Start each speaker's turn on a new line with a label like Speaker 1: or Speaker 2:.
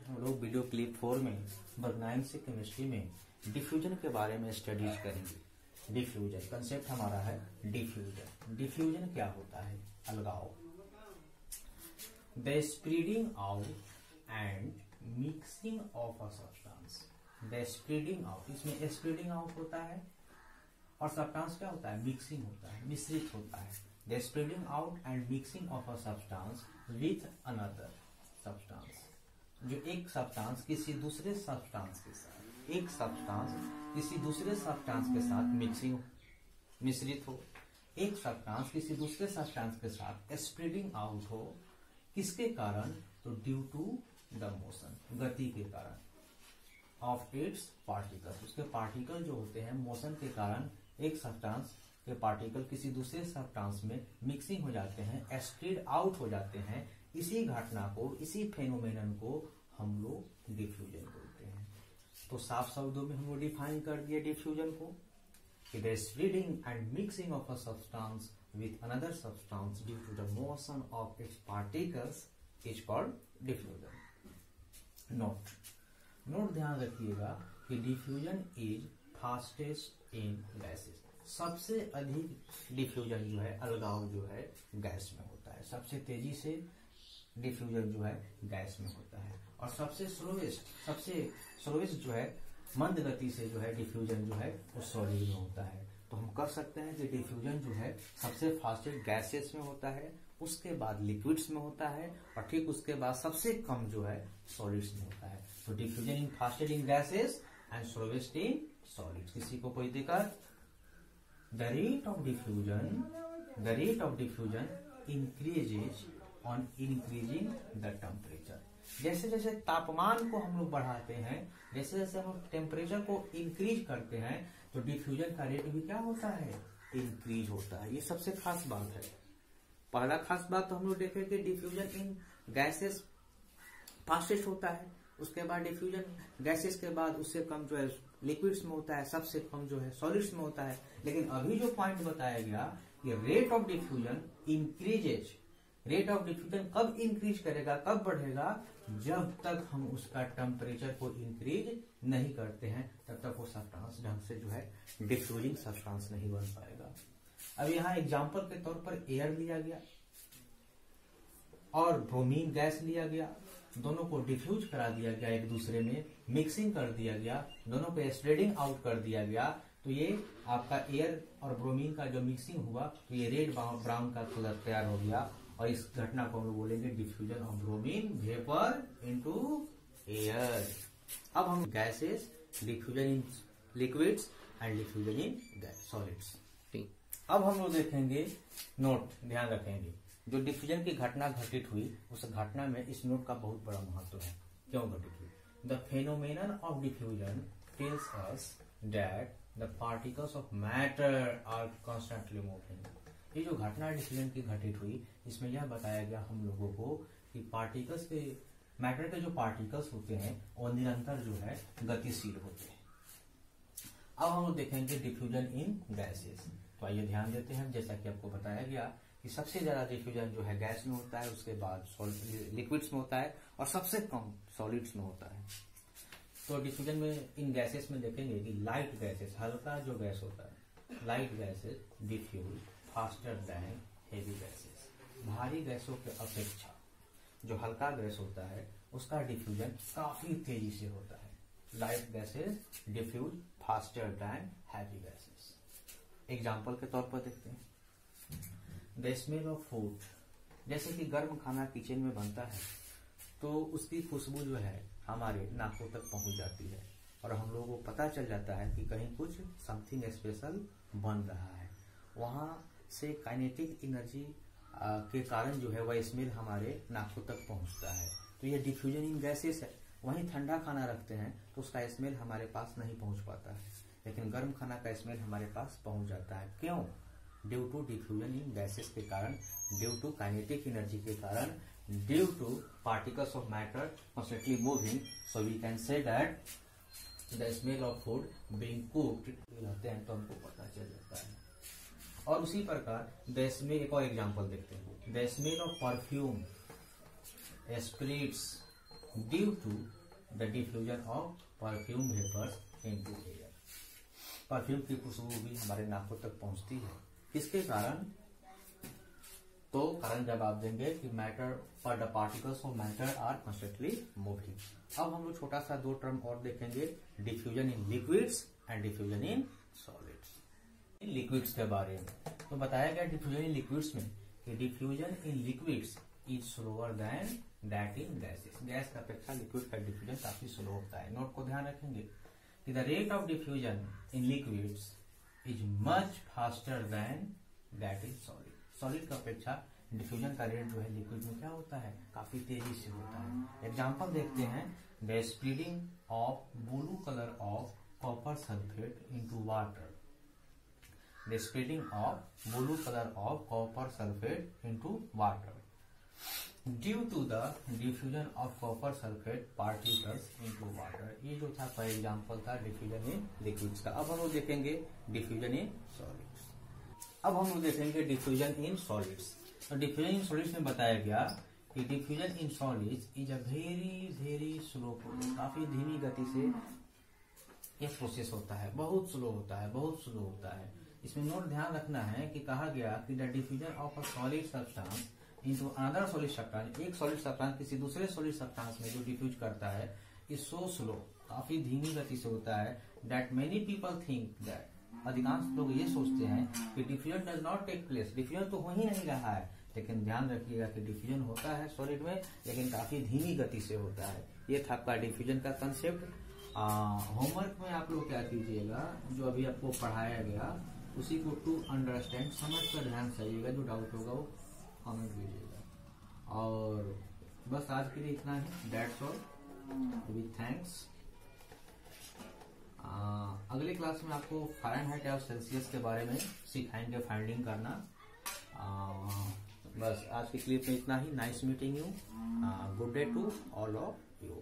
Speaker 1: हम लोग video clip 4 में वर्ग 9 से केमिस्ट्री में डिफ्यूजन के बारे में स्टडीज करेंगे। डिफ्यूजन कंसेप्ट हमारा है डिफ्यूजन। डिफ्यूजन क्या होता है? अलगाव, the spreading out and mixing of a substance. The spreading out, इसमें स्प्रेडिंग आउट होता है और सब्सटेंस क्या होता है? मिक्सिंग होता है, मिश्रित होता है। The spreading out and mixing of a substance with another substance. जो एक सब्सटेंस किसी दूसरे सब्सटेंस के साथ, एक सब्सटेंस किसी दूसरे सब्सटेंस के साथ मिश्रित हो, एक सब्सटेंस किसी दूसरे सब्सटेंस के साथ स्प्रेडिंग आउट हो। किसके कारण? तो ड्यू टू द मोशन, गति के कारण ऑफ इट्स पार्टिकल। उसके पार्टिकल जो होते हैं मोशन के कारण एक सब्सटेंस के पार्टिकल किसी दूसरे सब्सटेंस में मिक्सिंग हो जाते हैं, स्प्रेड आउट हो जाते हैं। इसी घटना को, इसी फेनोमेनन को हम लोग डिफ्यूजन बोलते हैं। तो साफ शब्दों में हम लोग डिफाइन कर दिए डिफ्यूजन को, the spreading and mixing of a substance with another substance due to the motion of its particles is called diffusion. Note ध्यान रखिएगा कि diffusion is fastest in gases. सबसे अधिक डिफ्यूजन जो है, अलगाव जो है, गैस में होता है। सबसे तेजी से डिफ्यूजन जो है गैस में होता है। और सबसे स्लोएस्ट जो है, मंद गति से जो है डिफ्यूजन जो है वो सॉलिड में होता है। तो हम कह सकते हैं कि डिफ्यूजन जो है सबसे फास्टेस्ट गैसेस में होता है, उसके बाद लिक्विड्स में होता है, और ठीक उसके बाद सबसे कम जो है सॉलिड्स में होता है। तो diffusion in fastest in gases and slowest in solids. किसी को कोई दिक्कत? The rate of diffusion increases on increasing the temperature. जैसे जैसे तापमान को हम लोग बढ़ाते हैं, जैसे जैसे हम टेम्परेचर को इंक्रीज करते हैं, तो डिफ्यूजन का रेट भी क्या होता है? इंक्रीज होता है। ये सबसे खास बात है। पहला खास बात तो हम लोग देखें कि डिफ्यूजन इन गैसेस फास्टेस्ट होता है, उसके बाद डिफ्यूजन गैसेस के बाद उससे कम जो है लिक्विड्स में होता है, सबसे कम जो है सॉलिड्स में होता है। लेकिन अभी जो पॉइंट बताया गया कि rate of diffusion increases, rate of diffusion कब इंक्रीज करेगा, कब बढ़ेगा? जब तक हम उसका टेम्परेचर को इंक्रीज नहीं करते हैं, तब तक वो सब्सटेंस ढंग से जो है डिफ्यूजिंग सब्सटेंस नहीं बन पाएगा। अब यहाँ एग्जांपल के तौर पर एयर लिया गया और ब्रोमीन गैस लिया गया, दोनों को डिफ्यूज करा दिया गया, एक दूसरे में मिक्सिंग कर दिया गया, दोनों को स्प्रेडिंग आउट कर दिया गया। तो ये आपका एयर और ब्रोमीन का जो मिक्सिंग हुआ, तो ये रेड ब्राउन का कलर तैयार हो गया। और इस घटना को हम लोग बोलेंगे diffusion of bromine vapour into air. अब हम gases, diffusion in liquids and diffusion in solids. अब हम लोग देखेंगे, नोट ध्यान रखेंगे, जो डिफ्यूजन की घटना घटित हुई, उस घटना में इस नोट का बहुत बड़ा महत्व है। क्यों घटित हुई? The phenomenon of diffusion tells us that the particles of matter are constantly moving. ये जो घटना डिफ्यूजन की घटित हुई, इसमें यह बताया गया हम लोगों को कि पार्टिकल्स के, मैटर के जो पार्टिकल्स होते हैं वो निरंतर जो है गतिशील होते हैं। अब हम लोग देखेंगे डिफ्यूजन इन गैसेस। तो आइए ध्यान देते हैं, जैसा कि आपको बताया गया कि सबसे ज्यादा डिफ्यूजन जो है गैस में होता है, उसके बाद लिक्विड्स में होता है, और सबसे कम सॉलिड्स में होता है। तो डिफ्यूजन में इन गैसेस में देखेंगे कि लाइट गैसेस, हल्का जो गैस होता है, light gases diffuse faster than heavy gases. भारी गैसों के अपेक्षा जो हल्का गैस होता है उसका डिफ्यूजन काफी तेजी से होता है। Light gases diffuse faster than heavy gases. Example के तौर पर देखते हैं, द स्मेल ऑफ फूड। जैसे कि गर्म खाना किचन में बनता है, तो उसकी खुशबू जो है हमारे नाकों तक पहुंच जाती है, और हम लोगों को पता चल जाता है कि कहीं कुछ समथिंग स्पेशल बन रहा है। वहां से काइनेटिक एनर्जी के कारण जो है वह स्मेल हमारे नाकों तक पहुंचता है। तो ये डिफ्यूजन इन गैसेस है। वहीं ठंडा खाना रखते हैं तो उसका स्मेल हमारे पास नहीं पहुंच पाता है, लेकिन गर्म खाना का स्मेल हमारे पास पहुंच जाता है। क्यों? Due to diffusion in gases के कारण, ड्यू टू काइनेटिक एनर्जी के कारण, due to particles of matter constantly moving. So we can say that the smell of food being cooked रहते हैं, तो हमको पता चल जाता है। और उसी प्रकार द स्मेल, एक और एग्जांपल देखते हैं, the smell of perfume, spirits, due to the diffusion of perfume vapours into air. Perfume की खुशबू भी हमारे नाकों तक पहुंचती है, किसके कारण? तो कारण जब आप देंगे कि मैटर पर the particles of matter are constantly moving. अब हम लोग छोटा सा 2 टर्म और देखेंगे, diffusion in liquids and diffusion in solids. इन लिक्विड्स के बारे में तो बताया गया डिफ्यूजन इन लिक्विड्स में कि diffusion in liquids is slower then that in gases. Gas की अपेक्षा लिक्विड का डिफ्यूजन काफी स्लो होता है। नोट को ध्यान रखेंगे कि the rate of diffusion in liquids is much faster than that in solid. Solid की अपेक्षा डिफ्यूजन का रेट जो है लिक्विड में क्या होता है, काफी तेजी से होता है। एग्जांपल देखते हैं, the splitting of blue colour of copper sulphate into water. The splitting of blue colour of copper sulphate into water due to the diffusion of copper sulphate particles into water. ये जो था पहला example था diffusion in liquids का। अब हम लोग देखेंगे डिफ्यूजन इन सॉलिड्स। अब हम लोग देखेंगे डिफ्यूजन इन सॉलिड्स। तो डिफ्यूजन इन सॉलिड्स में बताया गया कि diffusion in solids is a very slow process. काफी धीमी गति से यह प्रोसेस होता है, बहुत स्लो होता है, बहुत स्लो होता है। इसमें नोट ध्यान रखना है कि कहा गया कि the diffusion of a solid substance into another solid substance. एक सॉलिड सब्सटेंस किसी दूसरे सॉलिड सब्सटेंस में जो डिफ्यूज करता है इज सो स्लो, काफी धीमी गति से होता है, that many people think that, अधिकांश लोग ये सोचते हैं कि diffusion does not take place. Diffusion तो हो ही नहीं रहा है, लेकिन ध्यान रखिएगा कि डिफ्यूजन होता है सॉलिड में, लेकिन काफी धीमी गति से होता है। ये था आपका डिफ्यूजन का कंसेप्ट। होमवर्क में आप लोग क्या कीजिएगा, जो अभी आपको पढ़ाया गया उसी को टू अंडरस्टैंड समझ कर ध्यान से आइएगा, जो डाउट होगा वो कमेंट कीजिएगा। और बस आज के लिए इतना ही, दैट्स ऑल, विद थैंक्स। अगले क्लास में आपको फ़ारेनहाइट और सेल्सियस के बारे में सिखाएंगे, फाइंडिंग करना। बस आज की क्लिप में इतना ही। Nice meeting you, good day to all of you.